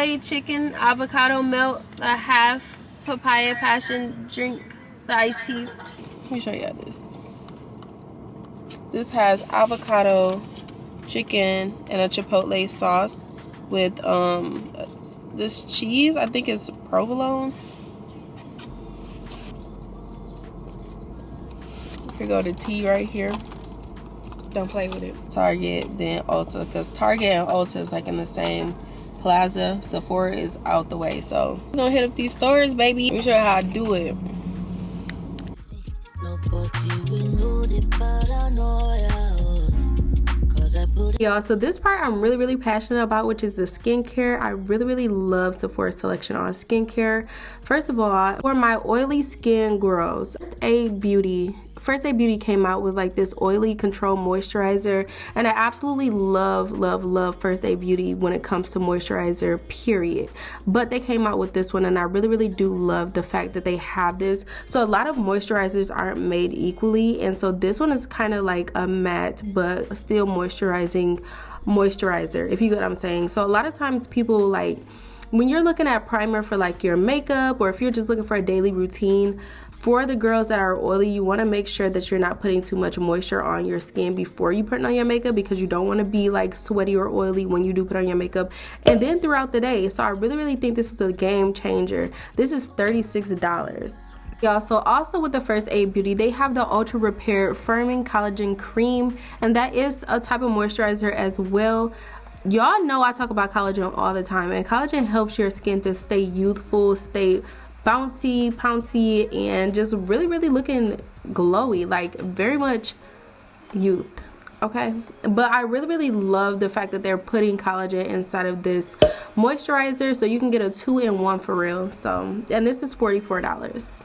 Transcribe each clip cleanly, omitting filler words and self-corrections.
Chipotle chicken avocado melt, a half papaya passion drink, the iced tea. Let me show you this. This has avocado chicken and a chipotle sauce with this cheese. I think it's provolone. Here go the tea right here. Don't play with it. Target, then Ulta, because Target and Ulta is like in the same plaza. Sephora is out the way, so we're gonna hit up these stores, baby. Let me show you how I do it. Y'all, so this part I'm really passionate about, which is the skincare. I really love Sephora's selection on skincare. First of all, for my oily skin girls, First Aid Beauty came out with like this oily control moisturizer, and I absolutely love First Aid Beauty when it comes to moisturizer, period. But they came out with this one, and I really do love the fact that they have this. So a lot of moisturizers aren't made equally, and so this one is kind of like a matte but still moisturizing moisturizer, if you get what I'm saying. So a lot of times people, like, when you're looking at primer for like your makeup, or if you're just looking for a daily routine, for the girls that are oily, you want to make sure that you're not putting too much moisture on your skin before you put on your makeup, because you don't want to be like sweaty or oily when you do put on your makeup, and then throughout the day. So I really think this is a game changer. This is $36. Y'all, so also with the First Aid Beauty, they have the Ultra Repair Firming Collagen Cream, and that is a type of moisturizer as well. Y'all know I talk about collagen all the time, and collagen helps your skin to stay youthful, stay bouncy, pouncy, and just really looking glowy, like very much youth. Okay, but I really love the fact that they're putting collagen inside of this moisturizer, so you can get a 2-in-1 for real. So, and this is $44.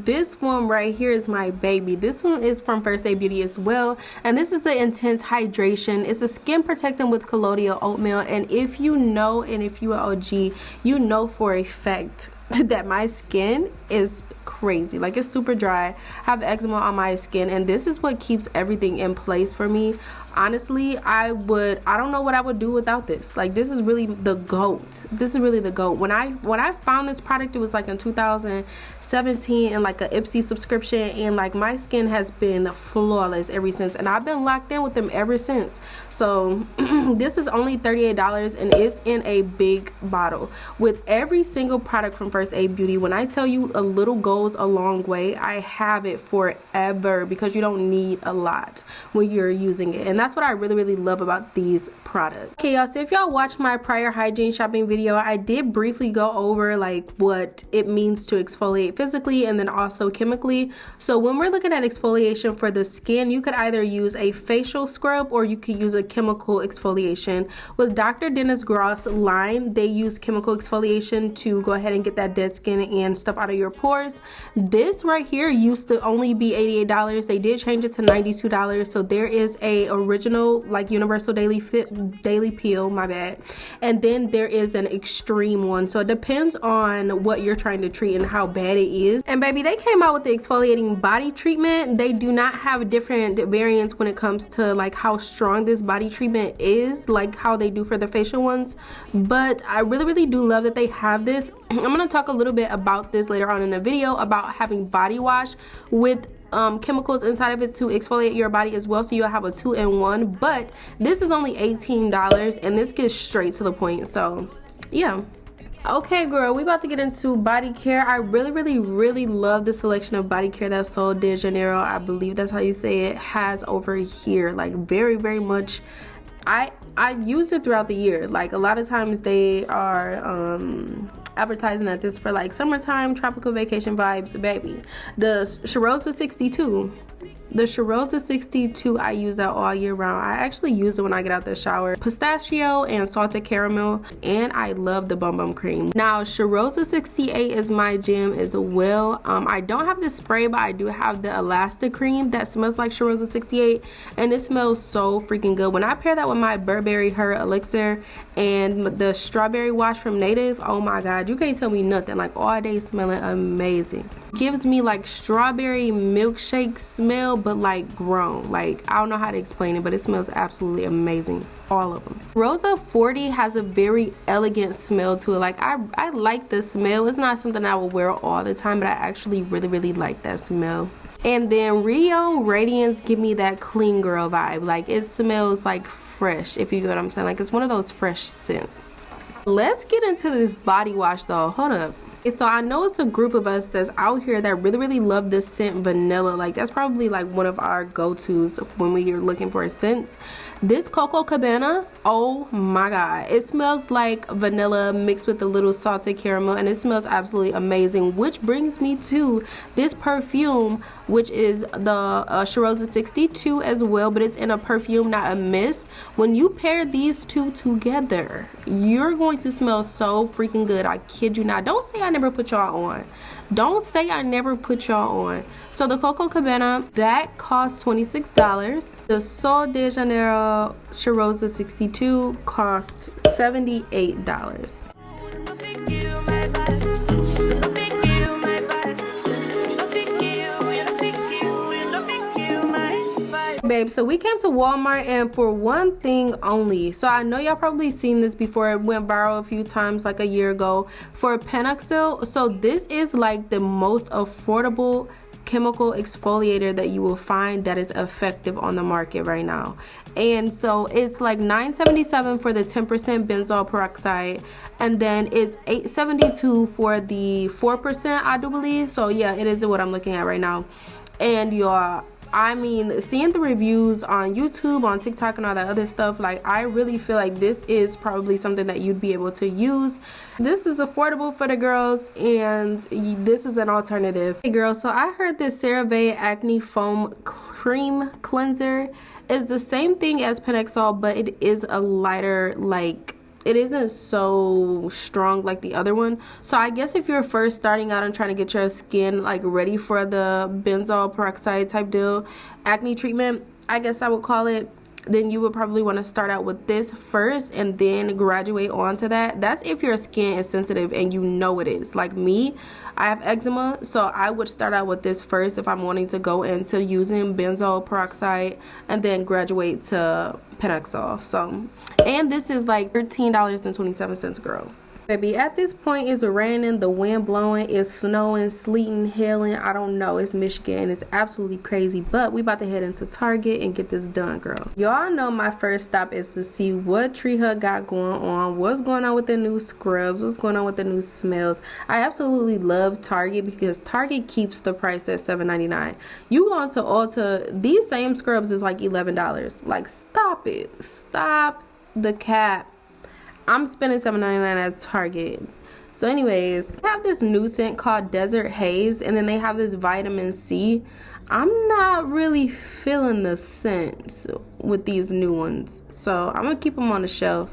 This one right here is my baby. This one is from First Aid Beauty as well, and this is the Intense Hydration. It's a skin protectant with colloidal oatmeal, and if you know, and if you are OG, you know for a fact that my skin is crazy, like it's super dry. I have eczema on my skin, and this is what keeps everything in place for me. Honestly, I don't know what I would do without this. Like, this is really the GOAT. This is really the GOAT. When I found this product, it was like in 2017, and like a Ipsy subscription, and like my skin has been flawless ever since, and I've been locked in with them ever since. So this is only $38, and it's in a big bottle. With every single product from First Aid Beauty, when I tell you a little goes a long way, I have it forever, because you don't need a lot when you're using it, and that's what I really love about these products. Okay, y'all, so if y'all watched my prior hygiene shopping video, I did briefly go over like what it means to exfoliate physically and then also chemically. So when we're looking at exfoliation for the skin, you could either use a facial scrub or you could use a chemical exfoliation. With Dr. Dennis Gross line, they use chemical exfoliation to go ahead and get that dead skin and stuff out of your pores. This right here used to only be $88. They did change it to $92. So there is a original like universal daily peel, my bad, and then there is an extreme one. So it depends on what you're trying to treat and how bad it is. And baby, they came out with the exfoliating body treatment. They do not have different variants when it comes to like how strong this body treatment is, like how they do for the facial ones, but I really do love that they have this. I'm gonna talk a little bit about this later on in the video, about having body wash with chemicals inside of it to exfoliate your body as well, so you'll have a 2-in-1. But this is only $18, and this gets straight to the point. So yeah. Okay, girl, we about to get into BODYCARE. I really love the selection of BODYCARE that Sol de Janeiro, I believe that's how you say it, has over here. Like very much. I use it throughout the year. Like a lot of times they are advertising that this for like summertime tropical vacation vibes, baby. The Cheirosa 62. The Cheirosa 62, I use that all year round. I actually use it when I get out the shower. Pistachio and salted caramel, and I love the Bum Bum Cream. Now, Cheirosa 68 is my jam as well. I don't have the spray, but I do have the Elastic Cream that smells like Cheirosa 68, and it smells so freaking good. When I pair that with my Burberry Her Elixir and the Strawberry Wash from Native, oh my god, you can't tell me nothing. Like all day smelling amazing. Gives me like strawberry milkshake smell smell, but like grown. Like, I don't know how to explain it, but it smells absolutely amazing, all of them. Rosa 40 has a very elegant smell to it. Like, I like the smell. It's not something I will wear all the time, but I actually really like that smell. And then Rio Radiance give me that clean girl vibe. Like, it smells like fresh, if you get what I'm saying. Like, it's one of those fresh scents. Let's get into this body wash though. Hold up. So I know it's a group of us that's out here that really love this scent vanilla. Like, that's probably like one of our go-tos when we're looking for a scent. This Coco Cabana, oh my god, it smells like vanilla mixed with a little salted caramel, and it smells absolutely amazing. Which brings me to this perfume, which is the Cheirosa 62 as well, but it's in a perfume, not a mist. When you pair these two together, you're going to smell so freaking good. I kid you not. Don't say I never put y'all on. Don't say I never put y'all on. So the Coco Cabana, that costs $26. The Sol de Janeiro Cheirosa 62 costs $78. Babe, so we came to Walmart, and for one thing only, so I know y'all probably seen this before, it went viral a few times like a year ago, for Penoxyl. So this is like the most affordable chemical exfoliator that you will find that is effective on the market right now. And so it's like $9.77 for the 10% benzoyl peroxide, and then it's $8.72 for the 4%, I do believe. So yeah, it is what I'm looking at right now. And y'all, I mean, seeing the reviews on YouTube, on TikTok, and all that other stuff, like, I really feel like this is probably something that you'd be able to use. This is affordable for the girls, and this is an alternative. Hey girls, so I heard this CeraVe Acne Foam Cream Cleanser is the same thing as Penoxyl, but it is a lighter, like, it isn't so strong like the other one. So I guess if you're first starting out and trying to get your skin like ready for the benzoyl peroxide type deal, acne treatment, I guess I would call it, then you would probably want to start out with this first and then graduate on to that. That's if your skin is sensitive and you know it is. Like me, I have eczema, so I would start out with this first if I'm wanting to go into using benzoyl peroxide and then graduate to Penoxyl. So, and this is like $13.27, girl. Baby, at this point it's raining, the wind blowing, it's snowing, sleeting, hailing. I don't know, it's Michigan, it's absolutely crazy, but we about to head into Target and get this done, girl. Y'all know my first stop is to see what Tree Hut got going on, what's going on with the new scrubs, what's going on with the new smells. I absolutely love Target because Target keeps the price at $7.99. You go into Ulta, these same scrubs is like $11. Like, stop it, stop the cap. I'm spending $7.99 at Target. So anyways, they have this new scent called Desert Haze, and then they have this vitamin C. I'm not really feeling the scents with these new ones, so I'm gonna keep them on the shelf.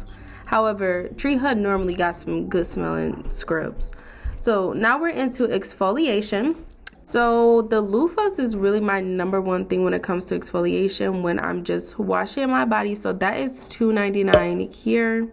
However, Tree Hut normally got some good smelling scrubs. So now we're into exfoliation. So the loofahs is really my #1 thing when it comes to exfoliation when I'm just washing my body. So that is $2.99 here.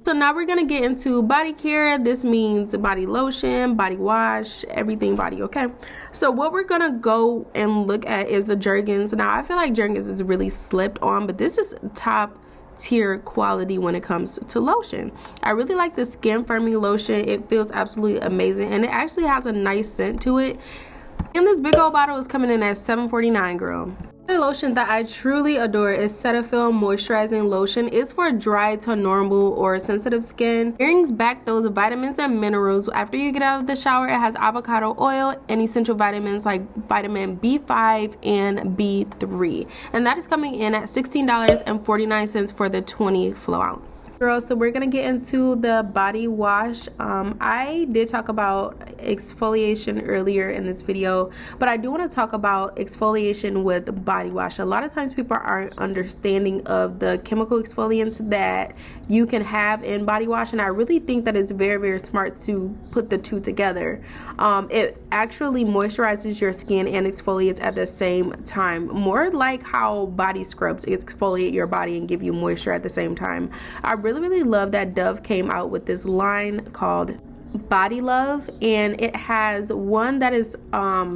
So now we're gonna get into body care. This means body lotion, body wash, everything body, okay? So what we're gonna go and look at is the Jergens. Now I feel like Jergens is really slept on, but this is top tier quality when it comes to lotion. I really like the skin firming lotion. It feels absolutely amazing, and it actually has a nice scent to it. And this big old bottle is coming in at $7.49, girl. The lotion that I truly adore is Cetaphil Moisturizing Lotion. It's for dry to normal or sensitive skin. It brings back those vitamins and minerals. After you get out of the shower, it has avocado oil and essential vitamins like vitamin B5 and B3. And that is coming in at $16.49 for the 20 flow ounce. Girl, so we're gonna get into the body wash. I did talk about exfoliation earlier in this video, but I do want to talk about exfoliation with body wash. A lot of times people aren't understanding of the chemical exfoliants that you can have in body wash, and I really think that it's very smart to put the two together. It actually moisturizes your skin and exfoliates at the same time, more like how body scrubs exfoliate your body and give you moisture at the same time. I really love that Dove came out with this line called Body Love, and it has one that is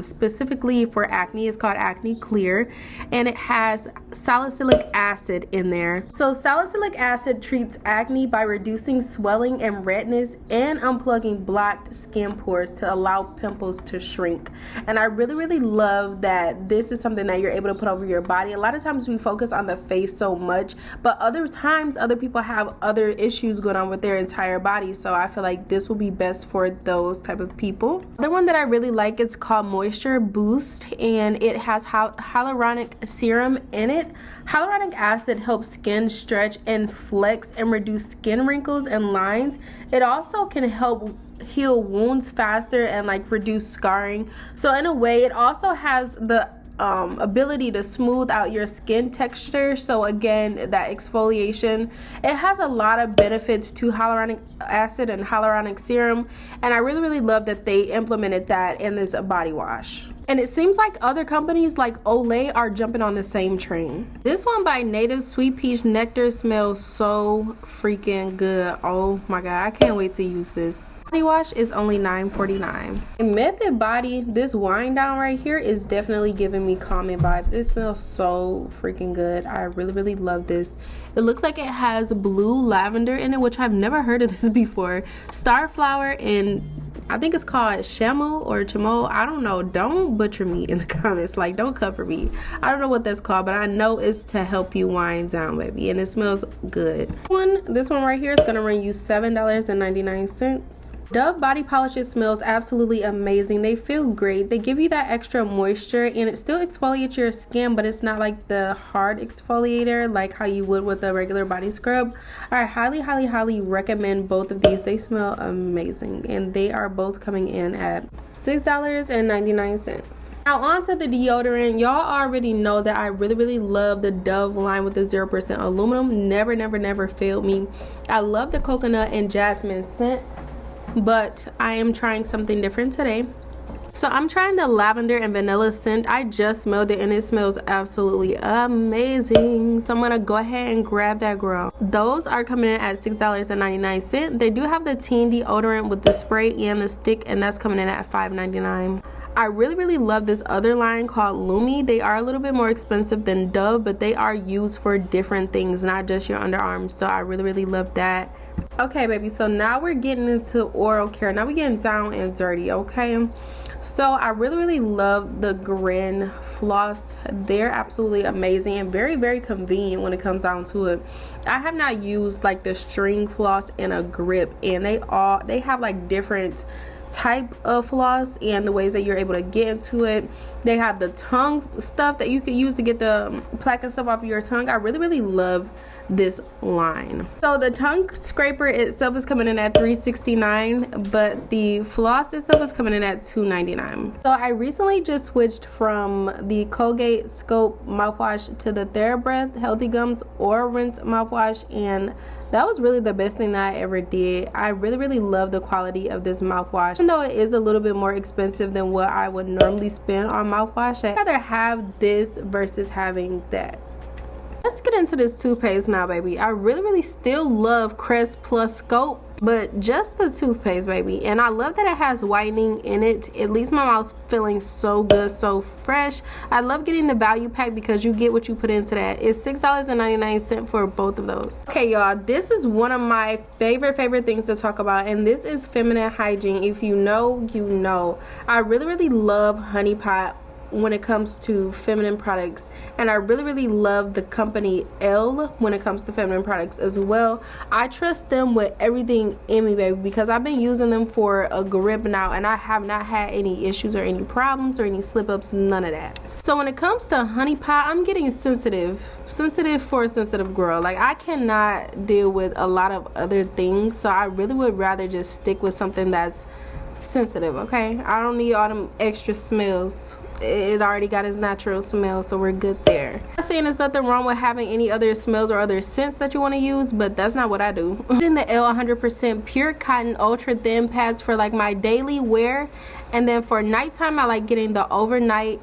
specifically for acne. It's called Acne Clear, and it has salicylic acid in there. So salicylic acid treats acne by reducing swelling and redness and unplugging blocked skin pores to allow pimples to shrink. And I really love that this is something that you're able to put over your body. A lot of times we focus on the face so much, but other times other people have other issues going on with their entire body, so I feel like this will be best for those type of people. The one that I really like, it's called Moisture Boost, and it has hyaluronic serum in it. Hyaluronic acid helps skin stretch and flex and reduce skin wrinkles and lines. It also can help heal wounds faster and like reduce scarring. So in a way, it also has the ability to smooth out your skin texture. So again, that exfoliation, it has a lot of benefits to hyaluronic acid and hyaluronic serum, and I really love that they implemented that in this body wash. And it seems like other companies like Olay are jumping on the same train. This one by Native Sweet Peach Nectar smells so freaking good. Oh my god, I can't wait to use this. Body wash is only $9.49. In Method Body, this wind down right here is definitely giving me calming vibes. It smells so freaking good. I really love this. It looks like it has blue lavender in it, which I've never heard of this before. Starflower and I think it's called Chamo or Chamo. I don't know. Don't butcher me in the comments. Like, don't cover me. I don't know what that's called, but I know it's to help you wind down, baby. And it smells good. This one right here is going to run you $7.99. Dove body polishes smells absolutely amazing. They feel great. They give you that extra moisture, and it still exfoliates your skin, but it's not like the hard exfoliator like how you would with a regular body scrub. I highly recommend both of these. They smell amazing, and they are both coming in at $6.99. Now on to the deodorant. Y'all already know that I really love the Dove line with the 0% aluminum. Never failed me. I love the coconut and jasmine scent, but I am trying something different today. So I'm trying the lavender and vanilla scent. I just smelled it and it smells absolutely amazing. So I'm gonna go ahead and grab that, girl. Those are coming in at $6.99. They do have the teen deodorant with the spray and the stick, and that's coming in at $5.99. I really love this other line called LUME. They are a little bit more expensive than Dove, but they are used for different things, not just your underarms. So I really love that. Okay, baby, so now we're getting into oral care. Now we're getting down and dirty, okay? So I really love the GRIN floss. They're absolutely amazing and very convenient when it comes down to it. I have not used like the string floss in a grip, and they have like different type of floss and the ways that you're able to get into it. They have the tongue stuff that you can use to get the plaque and stuff off of your tongue. I really love this line. So the tongue scraper itself is coming in at $3.69, but the floss itself is coming in at $2.99. So I recently just switched from the Colgate Scope mouthwash to the THERABREATH Healthy Gums or Rinse mouthwash, and that was really the best thing that I ever did. I really love the quality of this mouthwash. Even though it is a little bit more expensive than what I would normally spend on mouthwash, I'd rather have this versus having that. Let's get into this toothpaste now, baby. I really still love Crest Plus Scope, but just the toothpaste, baby. And I love that it has whitening in it. It leaves my mouth feeling so good, so fresh. I love getting the value pack because you get what you put into that. It's $6.99 for both of those. Okay, y'all, this is one of my favorite things to talk about, and this is feminine hygiene. If you know, you know. I really love Honey Pot when it comes to feminine products, and I really love the company Elle when it comes to feminine products as well. I trust them with everything in me, baby, because I've been using them for a grip now, and I have not had any issues or any problems or any slip-ups, none of that. So when it comes to Honey Pot, I'm getting sensitive for a sensitive girl. Like, I cannot deal with a lot of other things, so I really would rather just stick with something that's sensitive, okay? I don't need all them extra smells. It already got its natural smell, so we're good there. I'm not saying there's nothing wrong with having any other smells or other scents that you want to use, but that's not what I do. In the Elle 100% pure cotton ultra thin pads for like my daily wear, and then for nighttime I like getting the overnight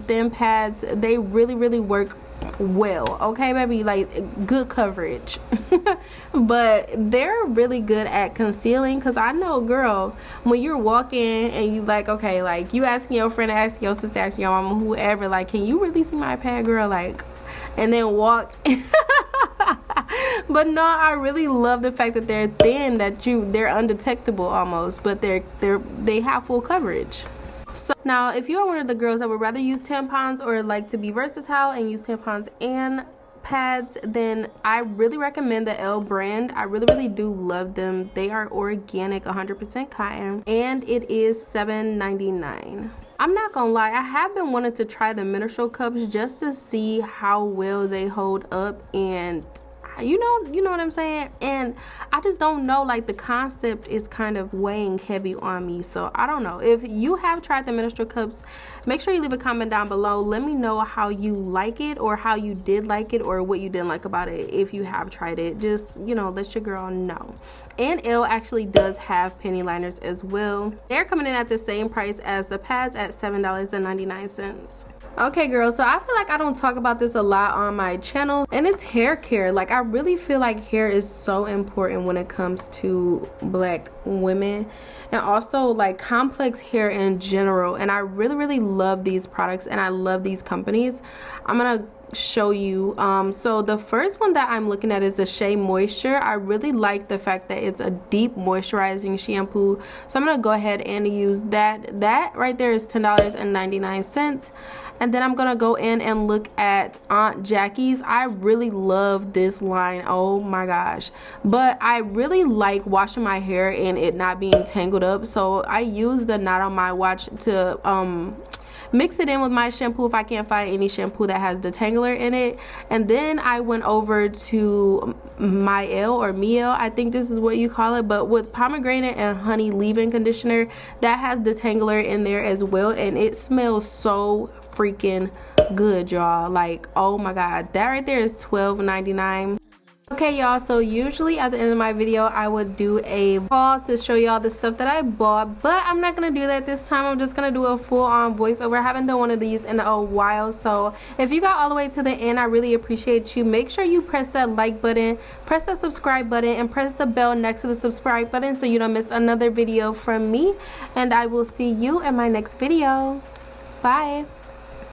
thin pads. They really work well, okay baby, like good coverage. But they're really good at concealing, because I know, girl, when you're walking and you like, okay, like you asking your friend, asking your sister, asking your mama, whoever, like, can you really see my pad, girl, like, and then walk. But no, I really love the fact that they're thin, that they're undetectable almost, but they have full coverage. So now, if you are one of the girls that would rather use tampons or like to be versatile and use tampons and pads, then I really recommend the Elle brand. I really do love them. They are organic, 100% cotton, and it is $7.99. I'm not gonna lie, I have been wanting to try the menstrual cups just to see how well they hold up, and you know what I'm saying, and I just don't know, like the concept is kind of weighing heavy on me. So I don't know. If you have tried the menstrual cups, make sure you leave a comment down below. Let me know how you like it, or how you did like it, or what you didn't like about it. If you have tried it, just, you know, let your girl know. And Elle actually does have penny liners as well. They're coming in at the same price as the pads at $7.99. Okay girl, so I feel like I don't talk about this a lot on my channel, and it's hair care. Like, I really feel like hair is so important when it comes to black women, and also like complex hair in general. And I really love these products, and I love these companies. I'm gonna show you. So the first one that I'm looking at is the Shea Moisture. I really like the fact that it's a deep moisturizing shampoo, so I'm gonna go ahead and use that. That right there is $10.99. And then I'm gonna go in and look at Aunt Jackie's. I really love this line, oh my gosh. But I really like washing my hair and it not being tangled up, so I use the Not On My Watch to mix it in with my shampoo if I can't find any shampoo that has detangler in it. And then I went over to Mielle, or Mielle, I think this is what you call it, but with pomegranate and honey leave-in conditioner that has detangler in there as well, and it smells so freaking good, y'all. Like, oh my god, that right there is $12.99. Okay y'all, so usually at the end of my video I would do a haul to show y'all the stuff that I bought, but I'm not gonna do that this time. I'm just gonna do a full-on voiceover. I haven't done one of these in a while, so if you got all the way to the end, I really appreciate you. Make sure you press that like button, press that subscribe button, and press the bell next to the subscribe button so you don't miss another video from me, and I will see you in my next video. Bye.